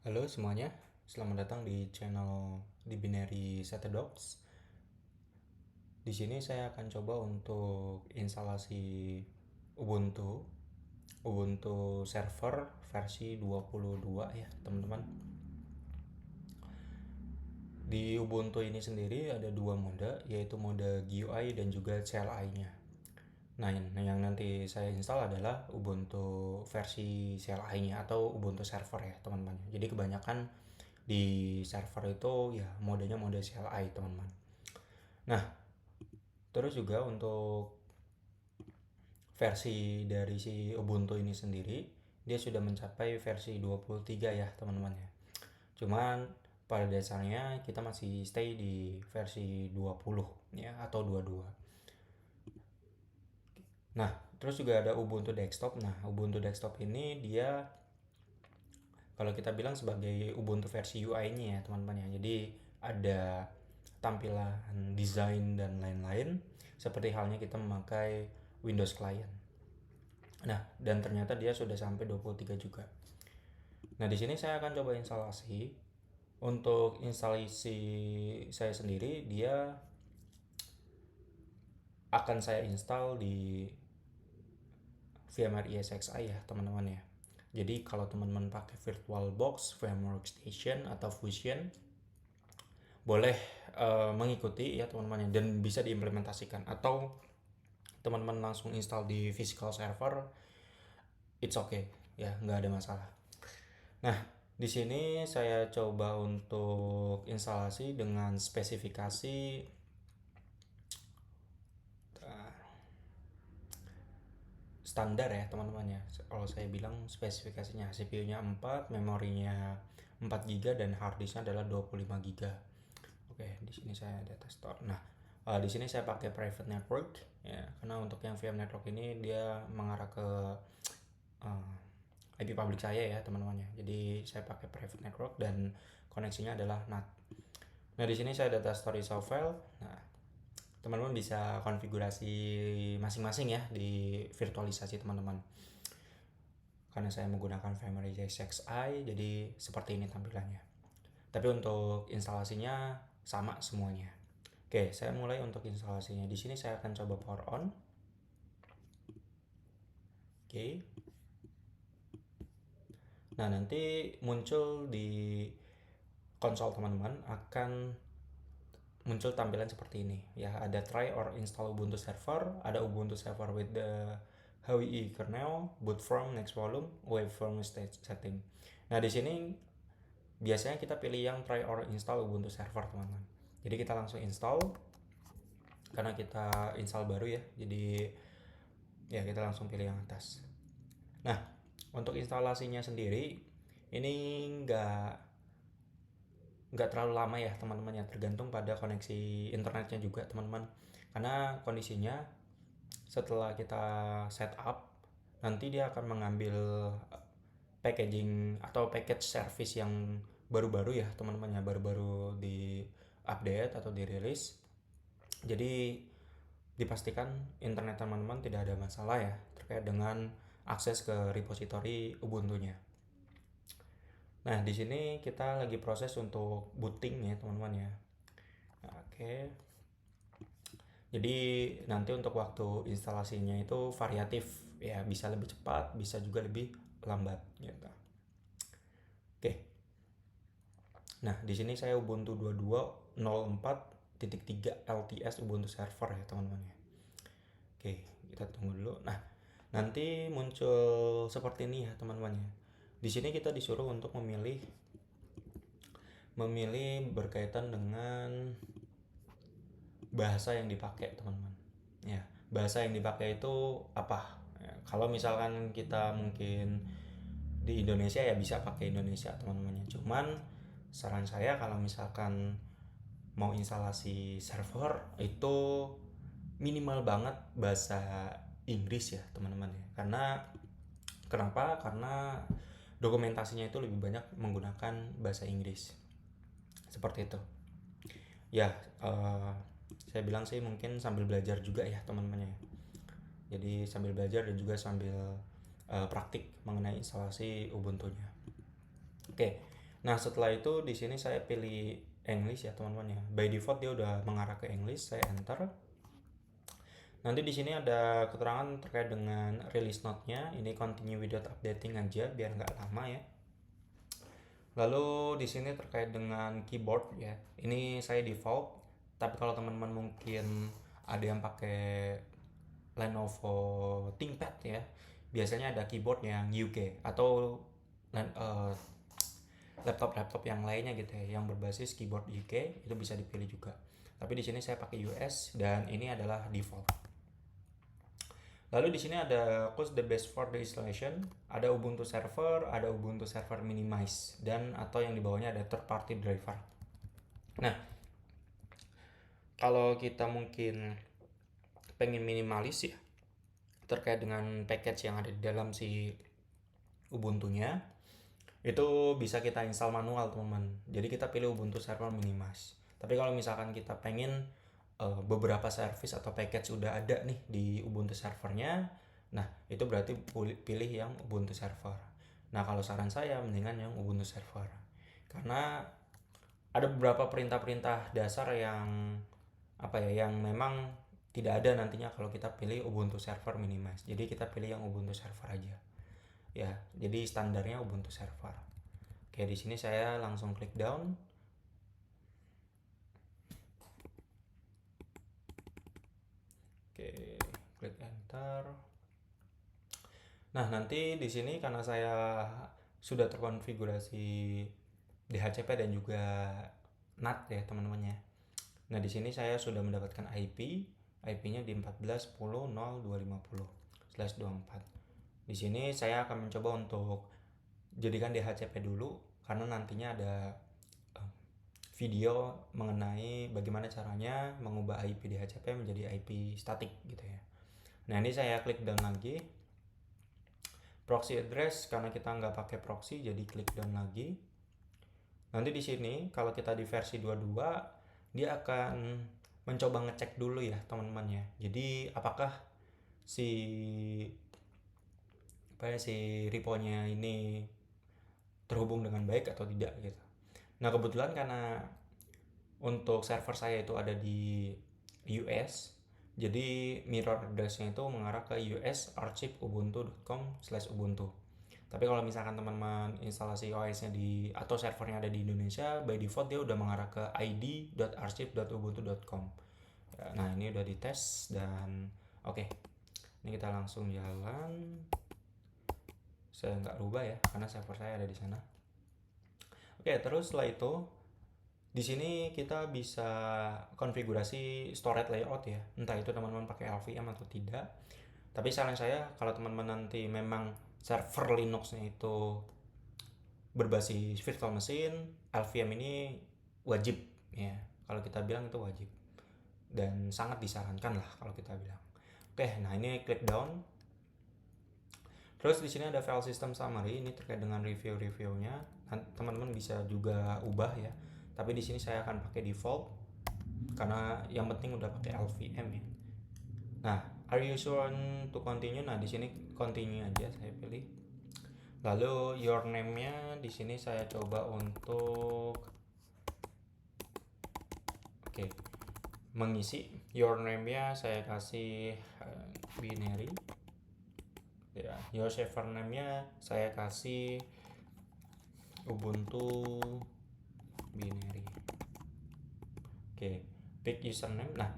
Halo semuanya, selamat datang di channel di Binary Setadocs. Di sini saya akan coba untuk instalasi Ubuntu, Ubuntu server versi 22 ya teman-teman. Di Ubuntu ini sendiri ada dua mode, yaitu mode GUI dan juga CLI-nya. Nah, yang nanti saya install adalah Ubuntu versi CLI-nya atau Ubuntu server ya teman-teman. Jadi kebanyakan di server itu ya modenya mode CLI teman-teman. Nah, terus juga untuk versi dari si Ubuntu ini sendiri, dia sudah mencapai versi 23 ya teman-teman ya. Cuman pada dasarnya kita masih stay di versi 20 ya atau 22. Nah, terus juga ada Ubuntu Desktop. Nah, Ubuntu Desktop ini dia kalau kita bilang sebagai Ubuntu versi UI-nya ya teman-teman ya. Jadi ada tampilan desain dan lain-lain seperti halnya kita memakai Windows Client. Nah, dan ternyata dia sudah sampai 23 juga. Nah, di sini saya akan coba instalasi. Untuk instalasi saya sendiri, dia akan saya install di VMware ESXi ya, teman-teman ya. Jadi kalau teman-teman pakai VirtualBox, VMware Workstation atau Fusion, boleh mengikuti ya teman-teman ya, dan bisa diimplementasikan. Atau teman-teman langsung install di physical server, it's okay ya, nggak ada masalah. Nah, di sini saya coba untuk instalasi dengan spesifikasi standar ya teman-teman ya. Kalau saya bilang spesifikasinya CPU-nya 4, memorinya 4 GB dan hard disk-nya adalah 25 GB. Oke, di sini saya data store. Nah, di sini saya pakai private network ya, karena untuk yang VM network ini dia mengarah ke IP public saya ya teman-teman ya. Jadi saya pakai private network dan koneksinya adalah NAT. Nah, di sini saya data storage file. Nah, teman-teman bisa konfigurasi masing-masing ya di virtualisasi teman-teman. Karena saya menggunakan VMware ESXi, jadi seperti ini tampilannya. Tapi untuk instalasinya sama semuanya. Oke, saya mulai untuk instalasinya. Di sini saya akan coba power on. Oke. Nah, nanti muncul di konsol teman-teman akan muncul tampilan seperti ini ya, ada try or install Ubuntu server, ada Ubuntu server with the HWE kernel, boot from next volume, waveform state setting. Nah, di sini biasanya kita pilih yang try or install Ubuntu server teman-teman. Jadi kita langsung install karena kita install baru ya, jadi ya kita langsung pilih yang atas. Nah, untuk instalasinya sendiri ini nggak terlalu lama ya teman-teman ya, tergantung pada koneksi internetnya juga teman-teman, karena kondisinya setelah kita setup nanti dia akan mengambil packaging atau package service yang baru-baru ya teman-teman ya, baru-baru di update atau dirilis. Jadi dipastikan internet teman-teman tidak ada masalah ya terkait dengan akses ke repository Ubuntu-nya. Nah, di sini kita lagi proses untuk booting ya teman-teman ya. Oke. Jadi nanti untuk waktu instalasinya itu variatif ya, bisa lebih cepat, bisa juga lebih lambat gitu. Oke. Nah, di sini saya Ubuntu 22.04.3 LTS Ubuntu server ya teman-teman ya. Oke, kita tunggu dulu. Nah, nanti muncul seperti ini ya teman-teman ya. Di sini kita disuruh untuk memilih berkaitan dengan bahasa yang dipakai teman-teman ya. Bahasa yang dipakai itu apa ya, kalau misalkan kita mungkin di Indonesia ya bisa pakai Indonesia teman-teman ya. Cuman saran saya kalau misalkan mau instalasi server itu minimal banget bahasa Inggris ya teman-teman ya. Kenapa? Karena dokumentasinya itu lebih banyak menggunakan bahasa Inggris seperti itu ya. Saya bilang sih mungkin sambil belajar juga ya teman-teman ya. Jadi sambil belajar dan juga sambil praktik mengenai instalasi Ubuntu-nya. Oke, Nah, setelah itu di sini saya pilih English ya teman-teman ya. By default dia udah mengarah ke English, saya enter. Nanti di sini ada keterangan terkait dengan release note-nya. Ini continue without updating aja biar nggak lama ya. Lalu di sini terkait dengan keyboard ya. Ini saya default. Tapi kalau teman-teman mungkin ada yang pakai Lenovo ThinkPad ya, biasanya ada keyboard yang UK atau laptop-laptop yang lainnya gitu ya, yang berbasis keyboard UK itu bisa dipilih juga. Tapi di sini saya pakai US dan ini adalah default. Lalu di sini ada choose the best for the installation, ada Ubuntu server, ada Ubuntu server minimize, dan atau yang di bawahnya ada third party driver. Nah, kalau kita mungkin pengen minimalis ya terkait dengan package yang ada di dalam si Ubuntunya, itu bisa kita install manual teman-teman. Jadi kita pilih Ubuntu server minimize. Tapi kalau misalkan kita pengen beberapa service atau package udah ada nih di Ubuntu servernya, nah itu berarti pilih yang Ubuntu server. Nah kalau saran saya mendingan yang Ubuntu server, karena ada beberapa perintah-perintah dasar yang yang memang tidak ada nantinya kalau kita pilih Ubuntu server minimize. Jadi kita pilih yang Ubuntu server aja ya, jadi standarnya Ubuntu server. Oke, di sini saya langsung klik down. Oke, klik enter. Nah, nanti di sini karena saya sudah terkonfigurasi DHCP dan juga NAT ya teman-teman ya. Nah, di sini saya sudah mendapatkan IP-nya di 14.10.250/24. Di sini saya akan mencoba untuk jadikan DHCP dulu karena nantinya ada video mengenai bagaimana caranya mengubah IP DHCP menjadi IP statik gitu ya. Nah, ini saya klik down lagi. Proxy address karena kita nggak pakai proxy jadi klik down lagi. Nanti di sini kalau kita di versi 22 dia akan mencoba ngecek dulu ya teman-teman ya. Jadi apakah si repo-nya ini terhubung dengan baik atau tidak gitu. Nah, kebetulan karena untuk server saya itu ada di US, jadi mirror address-nya itu mengarah ke us-archive-ubuntu.com/ubuntu. Tapi kalau misalkan teman-teman instalasi OS-nya atau servernya ada di Indonesia, by default dia udah mengarah ke id.archive.ubuntu.com. Nah, ini udah dites dan oke. Ini kita langsung jalan. Saya nggak rubah ya, karena server saya ada di sana. Oke, terus setelah itu di sini kita bisa konfigurasi storage layout ya. Entah itu teman-teman pakai LVM atau tidak. Tapi saran saya kalau teman-teman nanti memang server Linux-nya itu berbasis virtual machine, LVM ini wajib ya. Kalau kita bilang itu wajib. Dan sangat disarankan lah kalau kita bilang. Oke, nah ini klik down. Terus di sini ada file system summary, ini terkait dengan review-reviewnya. Teman-teman bisa juga ubah ya. Tapi di sini saya akan pakai default karena yang penting udah pakai LVM ya. Nah, are you sure to continue? Nah, di sini continue aja saya pilih. Lalu your name-nya di sini saya coba untuk mengisi your name-nya saya kasih binary. Ya, your server name-nya saya kasih Ubuntu binary. Pick username. Nah,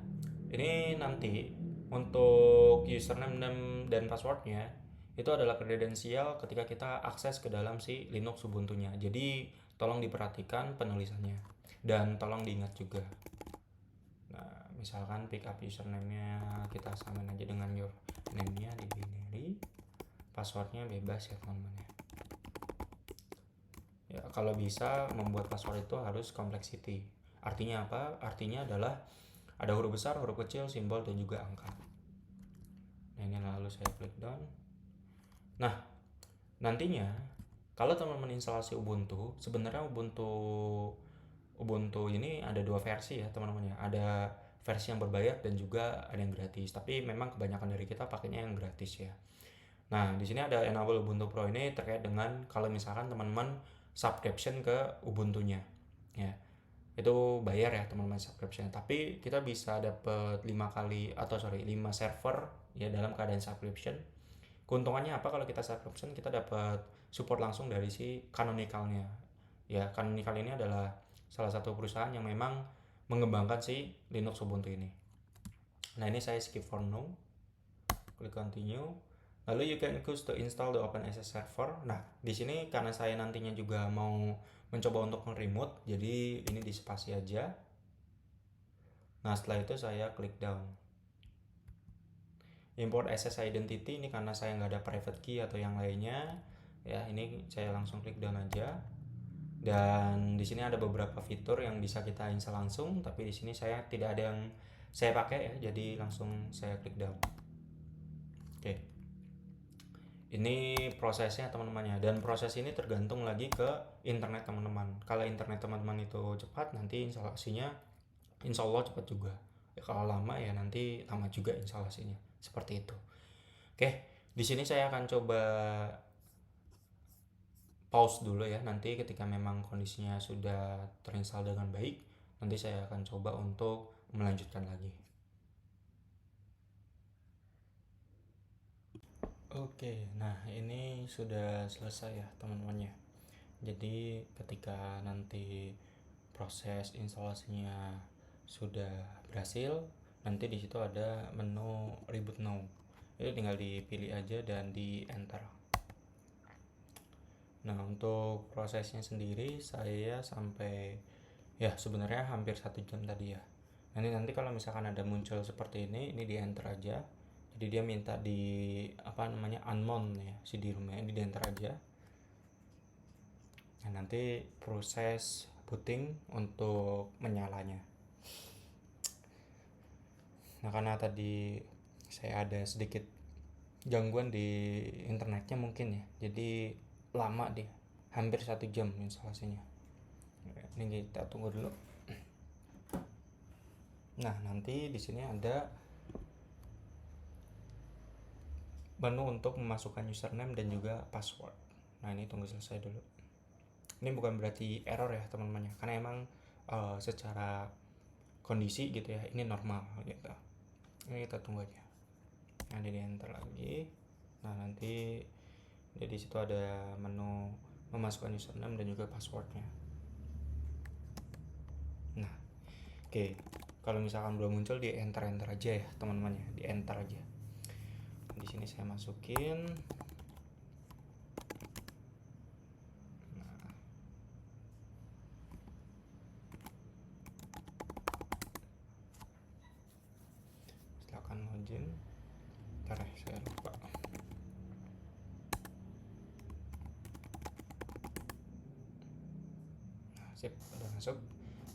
ini nanti untuk username dan passwordnya itu adalah kredensial ketika kita akses ke dalam si Linux Ubuntu-nya. Jadi tolong diperhatikan penulisannya dan tolong diingat juga. Nah, misalkan pick up username-nya kita samain aja dengan your name-nya di binary. Passwordnya bebas ya teman-teman ya. Kalau bisa membuat password itu harus complexity. Artinya apa? Artinya adalah ada huruf besar, huruf kecil, simbol, dan juga angka. Nah, ini lalu saya klik down. Nah, nantinya kalau teman-teman instalasi Ubuntu, sebenarnya Ubuntu ini ada dua versi ya teman-teman ya. Ada versi yang berbayar dan juga ada yang gratis. Tapi memang kebanyakan dari kita pakainya yang gratis ya. Nah, di sini ada enable Ubuntu Pro ini terkait dengan kalau misalkan teman-teman subscription ke Ubuntu-nya ya. Itu bayar ya teman-teman subscription, tapi kita bisa dapat 5 server ya dalam keadaan subscription. Keuntungannya apa kalau kita subscription? Kita dapat support langsung dari si Canonical-nya ya. Canonical ini adalah salah satu perusahaan yang memang mengembangkan si Linux Ubuntu ini. Nah, ini saya skip for now, klik continue. Lalu you can choose to install the OpenSSH server. Nah, di sini karena saya nantinya juga mau mencoba untuk nge-remote, jadi ini di spasi aja. Nah, setelah itu saya klik down. Import SSH identity, ini karena saya nggak ada private key atau yang lainnya ya, ini saya langsung klik down aja. Dan di sini ada beberapa fitur yang bisa kita install langsung, tapi di sini saya tidak ada yang saya pakai ya, jadi langsung saya klik down. Oke. Ini prosesnya teman-temannya, dan proses ini tergantung lagi ke internet teman-teman. Kalau internet teman-teman itu cepat, nanti instalasinya insya Allah cepat juga ya. Kalau lama ya nanti lama juga instalasinya, seperti itu. Oke, di sini saya akan coba pause dulu ya. Nanti ketika memang kondisinya sudah terinstall dengan baik, nanti saya akan coba untuk melanjutkan lagi. Oke, nah ini sudah selesai ya teman-temannya. Jadi ketika nanti proses instalasinya sudah berhasil, nanti di situ ada menu reboot now. Itu tinggal dipilih aja dan di enter. Nah, untuk prosesnya sendiri saya sampai ya sebenarnya hampir 1 jam tadi ya. Nanti kalau misalkan ada muncul seperti ini di enter aja. Jadi dia minta di unmount ya CD-ROM-nya, di enter aja. Nah, nanti proses booting untuk menyalanya. Nah, karena tadi saya ada sedikit gangguan di internetnya mungkin ya, jadi lama deh, hampir 1 jam instalasinya. Ini kita tunggu dulu. Nah, nanti di sini ada menu untuk memasukkan username dan juga password. Nah, ini tunggu selesai dulu. Ini bukan berarti error ya teman-teman, karena emang secara kondisi gitu ya, ini normal gitu. Ini kita tunggu aja. Nanti di enter lagi. Nah, nanti di situ ada menu memasukkan username dan juga passwordnya. Nah, oke. Kalau misalkan belum muncul, di enter aja ya teman-teman ya, di enter aja. Di sini saya masukin. Nah, silakan login. Bentar ya, saya lupa. Nah, sip, udah masuk.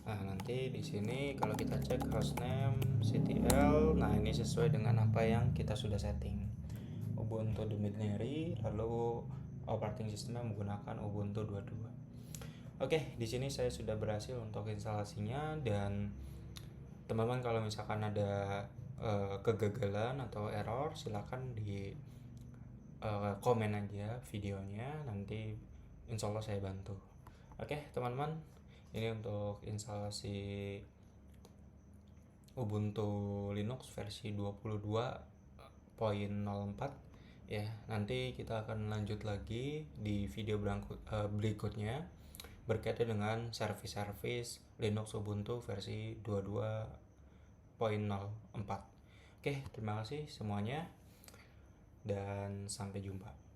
Nah, nanti di sini kalau kita cek hostname CTL, nah ini sesuai dengan apa yang kita sudah setting. Ubuntu Dominary, lalu operating systemnya menggunakan Ubuntu 22. Oke, di sini saya sudah berhasil untuk instalasinya, dan teman-teman kalau misalkan ada kegagalan atau error, silakan di komen aja videonya, nanti insya Allah saya bantu. Oke teman-teman, ini untuk instalasi Ubuntu Linux versi 22.04 ya. Nanti kita akan lanjut lagi di video berikutnya berkaitan dengan service Linux Ubuntu versi 22.04. Oke, terima kasih semuanya dan sampai jumpa.